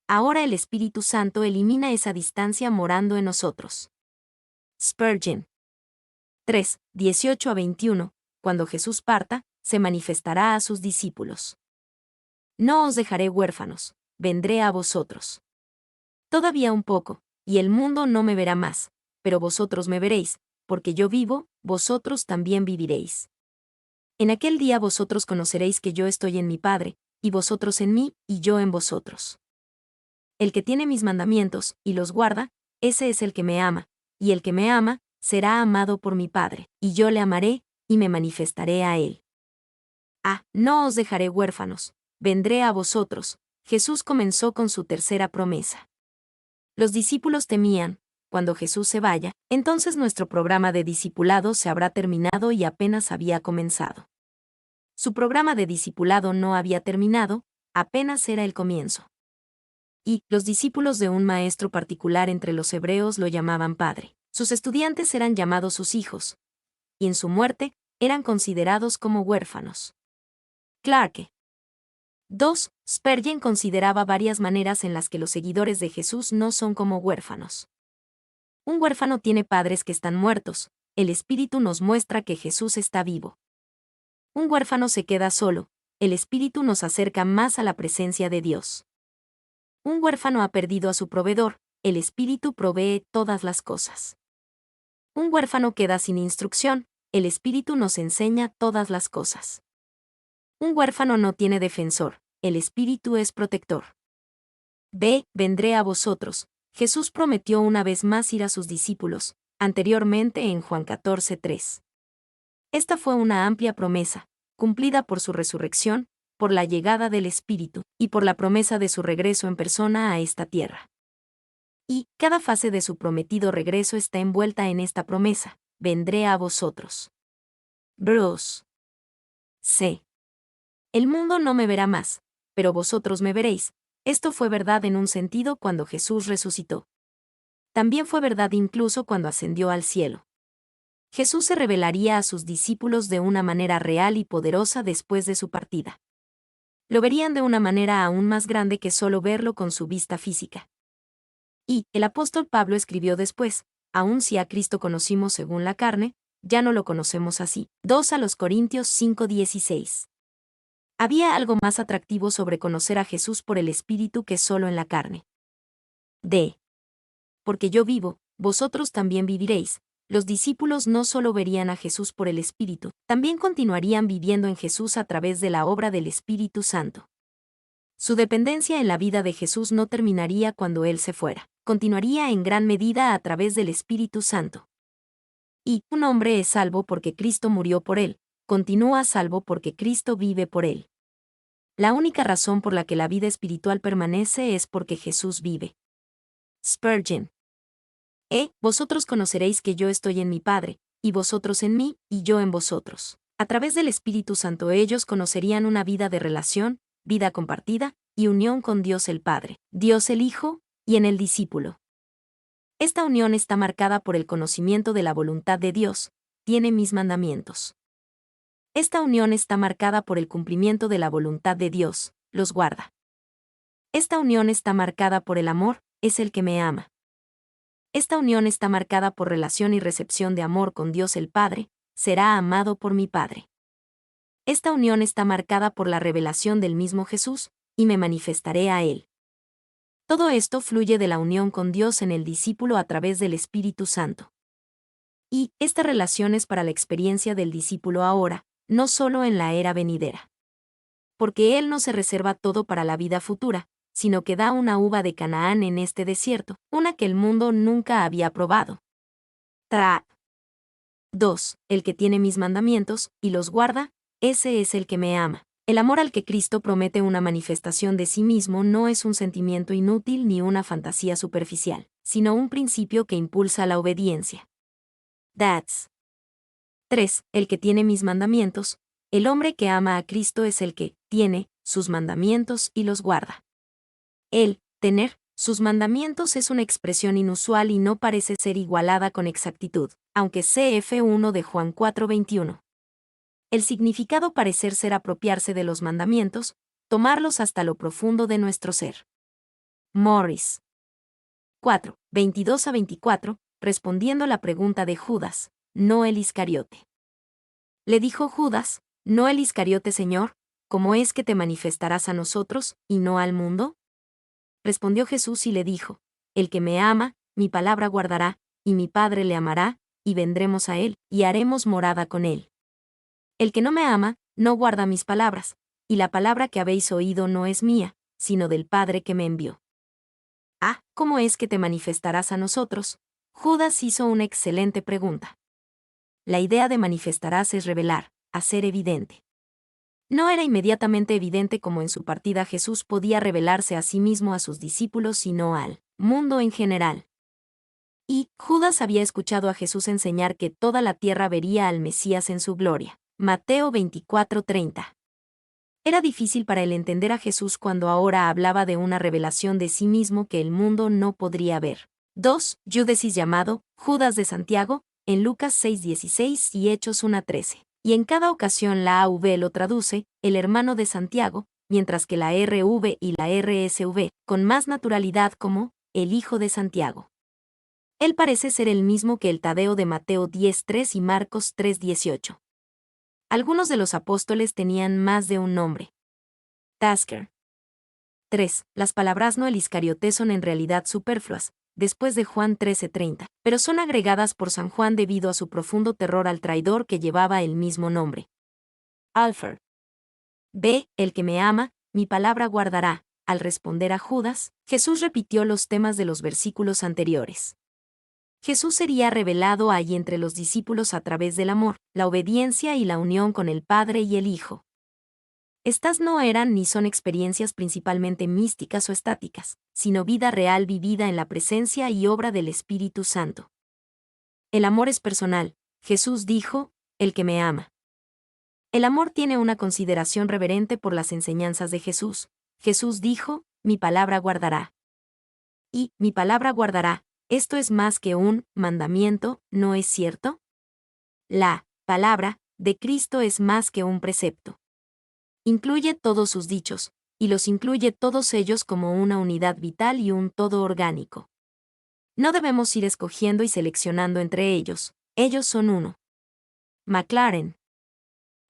Ahora el Espíritu Santo elimina esa distancia morando en nosotros. Spurgeon. 3. 18-21. Cuando Jesús parta, se manifestará a sus discípulos. No os dejaré huérfanos, vendré a vosotros. Todavía un poco, y el mundo no me verá más, pero vosotros me veréis, porque yo vivo, vosotros también viviréis. En aquel día vosotros conoceréis que yo estoy en mi Padre, y vosotros en mí, y yo en vosotros. El que tiene mis mandamientos, y los guarda, ese es el que me ama, y el que me ama, será amado por mi Padre, y yo le amaré, y me manifestaré a él. No os dejaré huérfanos, vendré a vosotros. Jesús comenzó con su tercera promesa. Los discípulos temían, cuando Jesús se vaya, entonces nuestro programa de discipulado se habrá terminado y apenas había comenzado. Su programa de discipulado no había terminado, apenas era el comienzo. Y los discípulos de un maestro particular entre los hebreos lo llamaban Padre. Sus estudiantes eran llamados sus hijos, y en su muerte, eran considerados como huérfanos. Clarke. 2. Spurgeon consideraba varias maneras en las que los seguidores de Jesús no son como huérfanos. Un huérfano tiene padres que están muertos, el Espíritu nos muestra que Jesús está vivo. Un huérfano se queda solo, el Espíritu nos acerca más a la presencia de Dios. Un huérfano ha perdido a su proveedor, el Espíritu provee todas las cosas. Un huérfano queda sin instrucción, el Espíritu nos enseña todas las cosas. Un huérfano no tiene defensor, el Espíritu es protector. Vendré a vosotros. Jesús prometió una vez más ir a sus discípulos, anteriormente en Juan 14:3. Esta fue una amplia promesa, cumplida por su resurrección, por la llegada del Espíritu, y por la promesa de su regreso en persona a esta tierra. Y cada fase de su prometido regreso está envuelta en esta promesa: vendré a vosotros. Bros. C. El mundo no me verá más, pero vosotros me veréis. Esto fue verdad en un sentido cuando Jesús resucitó. También fue verdad incluso cuando ascendió al cielo. Jesús se revelaría a sus discípulos de una manera real y poderosa después de su partida. Lo verían de una manera aún más grande que solo verlo con su vista física. Y el apóstol Pablo escribió después: aun si a Cristo conocimos según la carne, ya no lo conocemos así. 2 Corintios 5:16. Había algo más atractivo sobre conocer a Jesús por el Espíritu que solo en la carne. Porque yo vivo, vosotros también viviréis. Los discípulos no solo verían a Jesús por el Espíritu, también continuarían viviendo en Jesús a través de la obra del Espíritu Santo. Su dependencia en la vida de Jesús no terminaría cuando Él se fuera, continuaría en gran medida a través del Espíritu Santo. Y un hombre es salvo porque Cristo murió por él, continúa salvo porque Cristo vive por él. La única razón por la que la vida espiritual permanece es porque Jesús vive. Spurgeon. Vosotros conoceréis que yo estoy en mi Padre, y vosotros en mí, y yo en vosotros. A través del Espíritu Santo ellos conocerían una vida de relación, vida compartida, y unión con Dios el Padre, Dios el Hijo, y en el discípulo. Esta unión está marcada por el conocimiento de la voluntad de Dios, tiene mis mandamientos. Esta unión está marcada por el cumplimiento de la voluntad de Dios, los guarda. Esta unión está marcada por el amor, es el que me ama. Esta unión está marcada por relación y recepción de amor con Dios el Padre, será amado por mi Padre. Esta unión está marcada por la revelación del mismo Jesús, y me manifestaré a Él. Todo esto fluye de la unión con Dios en el discípulo a través del Espíritu Santo. Y esta relación es para la experiencia del discípulo ahora, no solo en la era venidera. Porque Él no se reserva todo para la vida futura, sino que da una uva de Canaán en este desierto, una que el mundo nunca había probado. 2. El que tiene mis mandamientos y los guarda, ese es el que me ama. El amor al que Cristo promete una manifestación de sí mismo no es un sentimiento inútil ni una fantasía superficial, sino un principio que impulsa la obediencia. 3. El que tiene mis mandamientos, el hombre que ama a Cristo es el que tiene sus mandamientos y los guarda. El tener sus mandamientos es una expresión inusual y no parece ser igualada con exactitud, aunque cf1 de Juan 4:21. El significado parece ser apropiarse de los mandamientos, tomarlos hasta lo profundo de nuestro ser. Morris. 4, 22-24, respondiendo la pregunta de Judas, no el Iscariote. Le dijo Judas, no el Iscariote, Señor, ¿cómo es que te manifestarás a nosotros, y no al mundo? Respondió Jesús y le dijo, el que me ama, mi palabra guardará, y mi Padre le amará, y vendremos a él, y haremos morada con él. El que no me ama, no guarda mis palabras, y la palabra que habéis oído no es mía, sino del Padre que me envió. ¿Cómo es que te manifestarás a nosotros? Judas hizo una excelente pregunta. La idea de manifestarás es revelar, hacer evidente. No era inmediatamente evidente como en su partida Jesús podía revelarse a sí mismo a sus discípulos sino al mundo en general. Y Judas había escuchado a Jesús enseñar que toda la tierra vería al Mesías en su gloria. Mateo 24:30. Era difícil para él entender a Jesús cuando ahora hablaba de una revelación de sí mismo que el mundo no podría ver. 2. Judesis llamado Judas de Santiago, en Lucas 6:16 y Hechos 1:13. Y en cada ocasión la AV lo traduce, el hermano de Santiago, mientras que la RV y la RSV, con más naturalidad como, el hijo de Santiago. Él parece ser el mismo que el Tadeo de Mateo 10:3 y Marcos 3:18. Algunos de los apóstoles tenían más de un nombre. Tasker. 3. Las palabras no el Iscariote son en realidad superfluas, después de Juan 13:30, pero son agregadas por San Juan debido a su profundo terror al traidor que llevaba el mismo nombre. Alfred. B. El que me ama, mi palabra guardará. Al responder a Judas, Jesús repitió los temas de los versículos anteriores. Jesús sería revelado ahí entre los discípulos a través del amor, la obediencia y la unión con el Padre y el Hijo. Estas no eran ni son experiencias principalmente místicas o estáticas, sino vida real vivida en la presencia y obra del Espíritu Santo. El amor es personal. Jesús dijo, el que me ama. El amor tiene una consideración reverente por las enseñanzas de Jesús. Jesús dijo, mi palabra guardará. Y, mi palabra guardará, esto es más que un mandamiento, ¿no es cierto? La palabra de Cristo es más que un precepto. Incluye todos sus dichos, y los incluye todos ellos como una unidad vital y un todo orgánico. No debemos ir escogiendo y seleccionando entre ellos son uno. McLaren.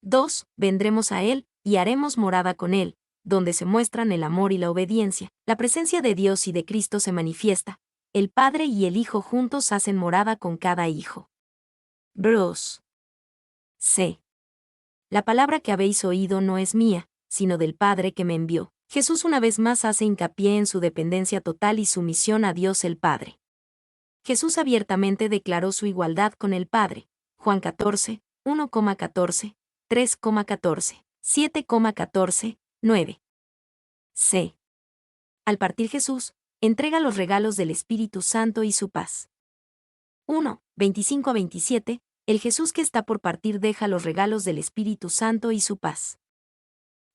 2. Vendremos a él, y haremos morada con él, donde se muestran el amor y la obediencia. La presencia de Dios y de Cristo se manifiesta. El Padre y el Hijo juntos hacen morada con cada hijo. Bruce. C. La palabra que habéis oído no es mía, sino del Padre que me envió. Jesús una vez más hace hincapié en su dependencia total y sumisión a Dios el Padre. Jesús abiertamente declaró su igualdad con el Padre. Juan 14, 1,14, 3,14, 7,14, 9. C. Al partir Jesús, entrega los regalos del Espíritu Santo y su paz. 1, 25-27, el Jesús que está por partir deja los regalos del Espíritu Santo y su paz.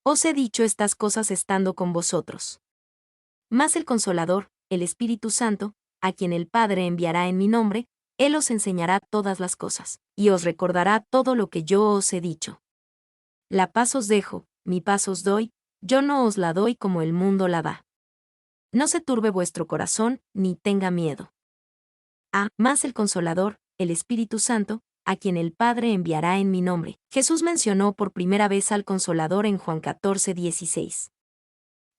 Os he dicho estas cosas estando con vosotros. Mas el Consolador, el Espíritu Santo, a quien el Padre enviará en mi nombre, Él os enseñará todas las cosas, y os recordará todo lo que yo os he dicho. La paz os dejo, mi paz os doy, yo no os la doy como el mundo la da. No se turbe vuestro corazón, ni tenga miedo. Mas el Consolador, el Espíritu Santo, a quien el Padre enviará en mi nombre. Jesús mencionó por primera vez al Consolador en Juan 14:16.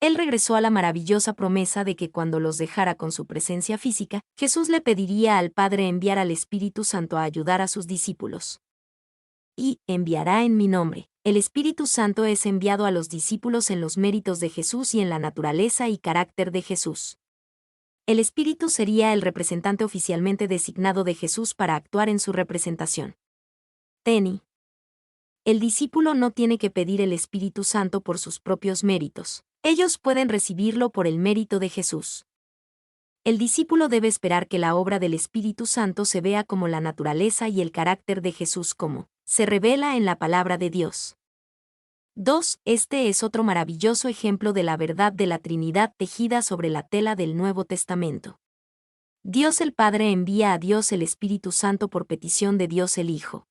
Él regresó a la maravillosa promesa de que cuando los dejara con su presencia física, Jesús le pediría al Padre enviar al Espíritu Santo a ayudar a sus discípulos. y enviará en mi nombre. El Espíritu Santo es enviado a los discípulos en los méritos de Jesús y en la naturaleza y carácter de Jesús. El Espíritu sería el representante oficialmente designado de Jesús para actuar en su representación. Teni. El discípulo no tiene que pedir el Espíritu Santo por sus propios méritos. Ellos pueden recibirlo por el mérito de Jesús. El discípulo debe esperar que la obra del Espíritu Santo se vea como la naturaleza y el carácter de Jesús como se revela en la palabra de Dios. 2. Este es otro maravilloso ejemplo de la verdad de la Trinidad tejida sobre la tela del Nuevo Testamento. Dios el Padre envía a Dios el Espíritu Santo por petición de Dios el Hijo.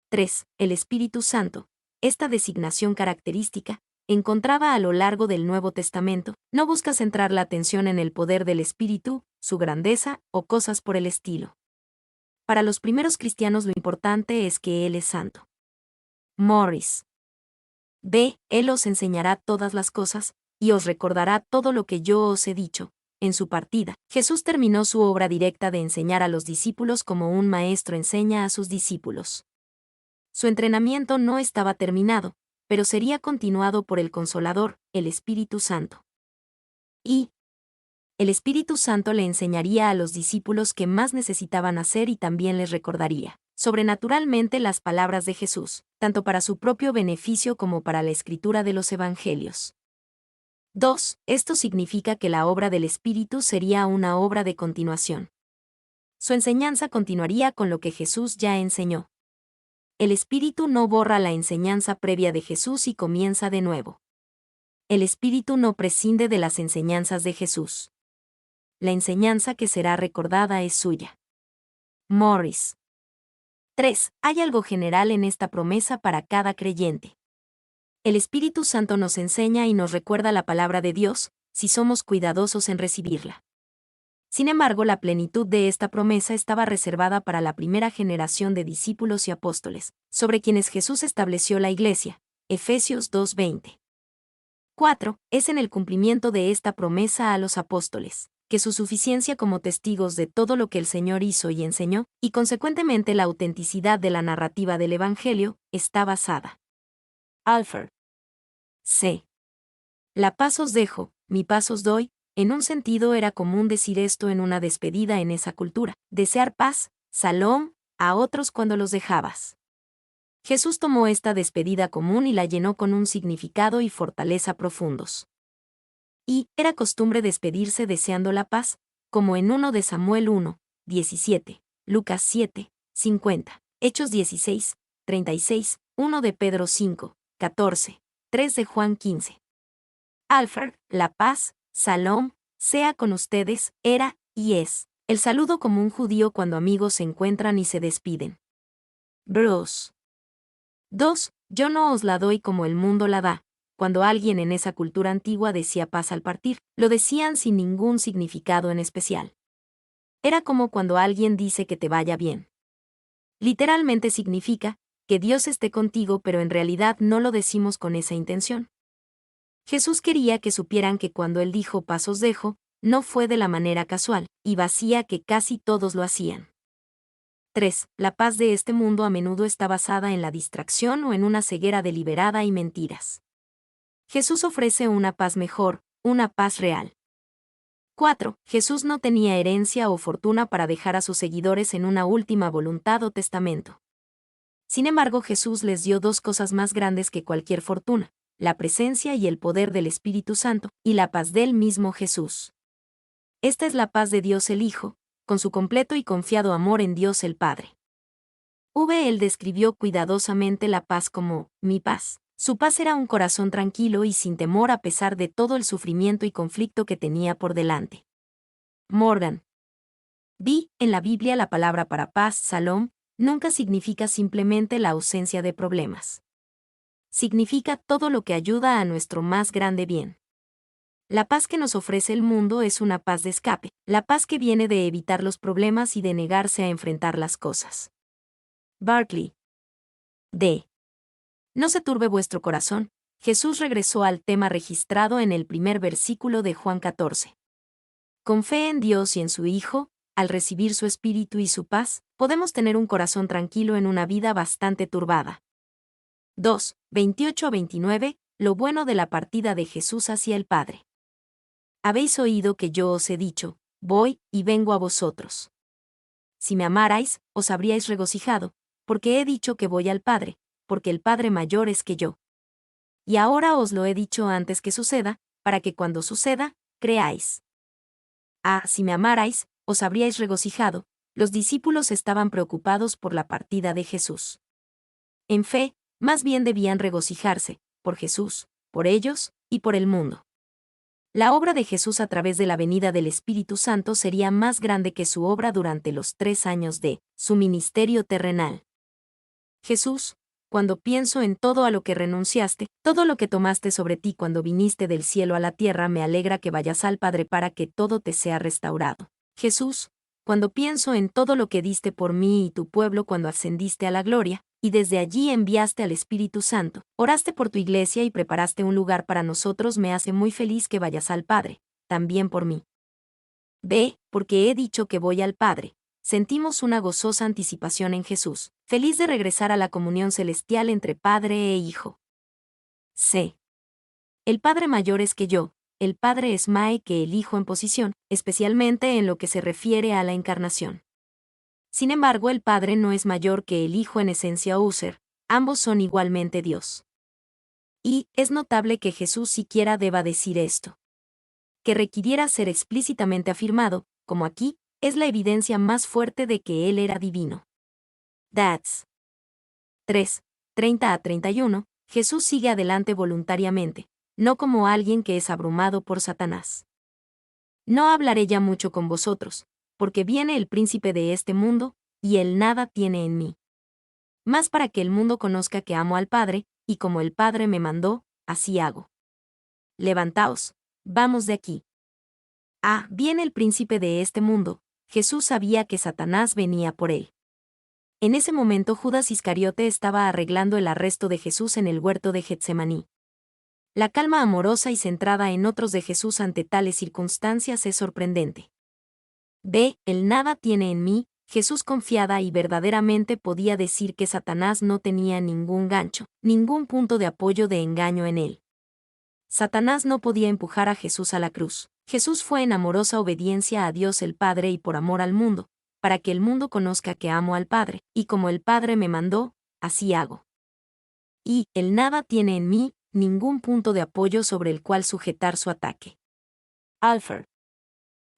3. El Espíritu Santo, esta designación característica, encontrada a lo largo del Nuevo Testamento, no busca centrar la atención en el poder del Espíritu, su grandeza o cosas por el estilo. Para los primeros cristianos lo importante es que Él es santo. Morris. B. Él os enseñará todas las cosas, y os recordará todo lo que yo os he dicho. En su partida, Jesús terminó su obra directa de enseñar a los discípulos como un maestro enseña a sus discípulos. Su entrenamiento no estaba terminado, pero sería continuado por el Consolador, el Espíritu Santo. Y el Espíritu Santo le enseñaría a los discípulos que más necesitaban hacer y también les recordaría sobrenaturalmente las palabras de Jesús, tanto para su propio beneficio como para la escritura de los Evangelios. 2. Esto significa que la obra del Espíritu sería una obra de continuación. Su enseñanza continuaría con lo que Jesús ya enseñó. El Espíritu no borra la enseñanza previa de Jesús y comienza de nuevo. El Espíritu no prescinde de las enseñanzas de Jesús. La enseñanza que será recordada es suya. Morris. 3. Hay algo general en esta promesa para cada creyente. El Espíritu Santo nos enseña y nos recuerda la palabra de Dios, si somos cuidadosos en recibirla. Sin embargo, la plenitud de esta promesa estaba reservada para la primera generación de discípulos y apóstoles, sobre quienes Jesús estableció la Iglesia. Efesios 2:20. 4. Es en el cumplimiento de esta promesa a los apóstoles, que su suficiencia como testigos de todo lo que el Señor hizo y enseñó, y consecuentemente la autenticidad de la narrativa del Evangelio, está basada. Alford. C. La paz os dejo, mi paz os doy. En un sentido era común decir esto en una despedida en esa cultura, desear paz, salom, a otros cuando los dejabas. Jesús tomó esta despedida común y la llenó con un significado y fortaleza profundos. Y era costumbre despedirse deseando la paz, como en 1 de Samuel 1, 17, Lucas 7, 50, Hechos 16, 36, 1 de Pedro 5, 14, 3 de Juan 15. Alfred, la paz, Salom, sea con ustedes, era, y es, el saludo común judío cuando amigos se encuentran y se despiden. Bruce. 2. Yo no os la doy como el mundo la da. Cuando alguien en esa cultura antigua decía paz al partir, lo decían sin ningún significado en especial. Era como cuando alguien dice que te vaya bien. Literalmente significa, que Dios esté contigo, pero en realidad no lo decimos con esa intención. Jesús quería que supieran que cuando Él dijo paz os dejo, no fue de la manera casual y vacía que casi todos lo hacían. 3. La paz de este mundo a menudo está basada en la distracción o en una ceguera deliberada y mentiras. Jesús ofrece una paz mejor, una paz real. 4. Jesús no tenía herencia o fortuna para dejar a sus seguidores en una última voluntad o testamento. Sin embargo, Jesús les dio dos cosas más grandes que cualquier fortuna: la presencia y el poder del Espíritu Santo, y la paz del mismo Jesús. Esta es la paz de Dios el Hijo, con su completo y confiado amor en Dios el Padre. Él describió cuidadosamente la paz como, mi paz. Su paz era un corazón tranquilo y sin temor a pesar de todo el sufrimiento y conflicto que tenía por delante. Morgan. En la Biblia la palabra para paz, salom, nunca significa simplemente la ausencia de problemas. Significa todo lo que ayuda a nuestro más grande bien. La paz que nos ofrece el mundo es una paz de escape, la paz que viene de evitar los problemas y de negarse a enfrentar las cosas. Barclay. D. No se turbe vuestro corazón. Jesús regresó al tema registrado en el primer versículo de Juan 14. Con fe en Dios y en su Hijo, al recibir su espíritu y su paz, podemos tener un corazón tranquilo en una vida bastante turbada. 2. 28 a 29. Lo bueno de la partida de Jesús hacia el Padre. Habéis oído que yo os he dicho, voy y vengo a vosotros. Si me amarais, os habríais regocijado, porque he dicho que voy al Padre, porque el Padre mayor es que yo. Y ahora os lo he dicho antes que suceda, para que cuando suceda, creáis. Si me amarais, os habríais regocijado. Los discípulos estaban preocupados por la partida de Jesús. En fe, más bien debían regocijarse, por Jesús, por ellos, y por el mundo. La obra de Jesús a través de la venida del Espíritu Santo sería más grande que su obra durante los 3 años de su ministerio terrenal. Jesús, cuando pienso en todo a lo que renunciaste, todo lo que tomaste sobre ti cuando viniste del cielo a la tierra, me alegra que vayas al Padre para que todo te sea restaurado. Jesús, cuando pienso en todo lo que diste por mí y tu pueblo cuando ascendiste a la gloria, y desde allí enviaste al Espíritu Santo, oraste por tu iglesia y preparaste un lugar para nosotros, me hace muy feliz que vayas al Padre, también por mí. Ve, porque he dicho que voy al Padre. Sentimos una gozosa anticipación en Jesús, feliz de regresar a la comunión celestial entre Padre e Hijo. C. El Padre mayor es que yo, el Padre es más que el Hijo en posición, especialmente en lo que se refiere a la encarnación. Sin embargo, el Padre no es mayor que el Hijo en esencia o ser, ambos son igualmente Dios. Y es notable que Jesús siquiera deba decir esto. Que requiriera ser explícitamente afirmado, como aquí, es la evidencia más fuerte de que Él era divino. That's 3. 30 a 31. Jesús sigue adelante voluntariamente, no como alguien que es abrumado por Satanás. No hablaré ya mucho con vosotros, porque viene el príncipe de este mundo, y él nada tiene en mí. Más para que el mundo conozca que amo al Padre, y como el Padre me mandó, así hago. Levantaos, vamos de aquí. Viene el príncipe de este mundo. Jesús sabía que Satanás venía por él. En ese momento Judas Iscariote estaba arreglando el arresto de Jesús en el huerto de Getsemaní. La calma amorosa y centrada en otros de Jesús ante tales circunstancias es sorprendente. Él nada tiene en mí. Jesús confiada y verdaderamente podía decir que Satanás no tenía ningún gancho, ningún punto de apoyo de engaño en él. Satanás no podía empujar a Jesús a la cruz. Jesús fue en amorosa obediencia a Dios el Padre y por amor al mundo, para que el mundo conozca que amo al Padre, y como el Padre me mandó, así hago. Y él nada tiene en mí, ningún punto de apoyo sobre el cual sujetar su ataque. Alfred.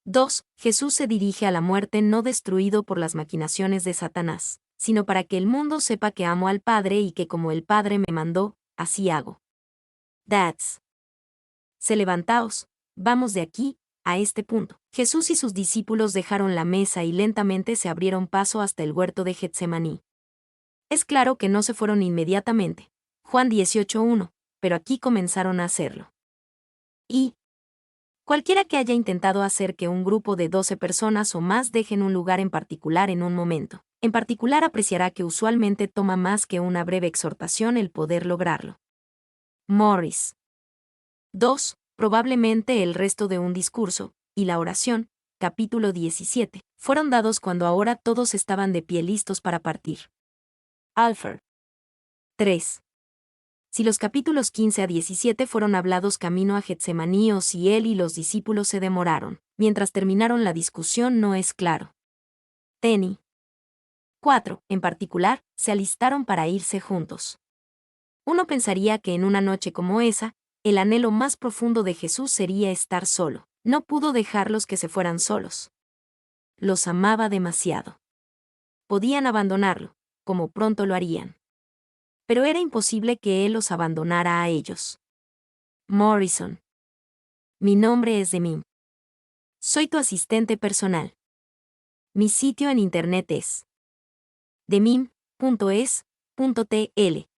2. Jesús se dirige a la muerte no destruido por las maquinaciones de Satanás, sino para que el mundo sepa que amo al Padre y que como el Padre me mandó, así hago. That's. Levantaos, vamos de aquí, a este punto. Jesús y sus discípulos dejaron la mesa y lentamente se abrieron paso hasta el huerto de Getsemaní. Es claro que no se fueron inmediatamente. Juan 18:1, pero aquí comenzaron a hacerlo. Y cualquiera que haya intentado hacer que un grupo de 12 personas o más dejen un lugar en particular en un momento, en particular apreciará que usualmente toma más que una breve exhortación el poder lograrlo. Morris. 2. Probablemente el resto de un discurso, y la oración, capítulo 17, fueron dados cuando ahora todos estaban de pie listos para partir. Alfred. 3. Si los capítulos 15 a 17 fueron hablados camino a Getsemaní o si él y los discípulos se demoraron, mientras terminaron la discusión no es claro. Tenny. 4. En particular, se alistaron para irse juntos. Uno pensaría que en una noche como esa, el anhelo más profundo de Jesús sería estar solo. No pudo dejarlos que se fueran solos. Los amaba demasiado. Podían abandonarlo, como pronto lo harían. Pero era imposible que él los abandonara a ellos. Morrison. Mi nombre es Demim. Soy tu asistente personal. Mi sitio en internet es demim.es.tl.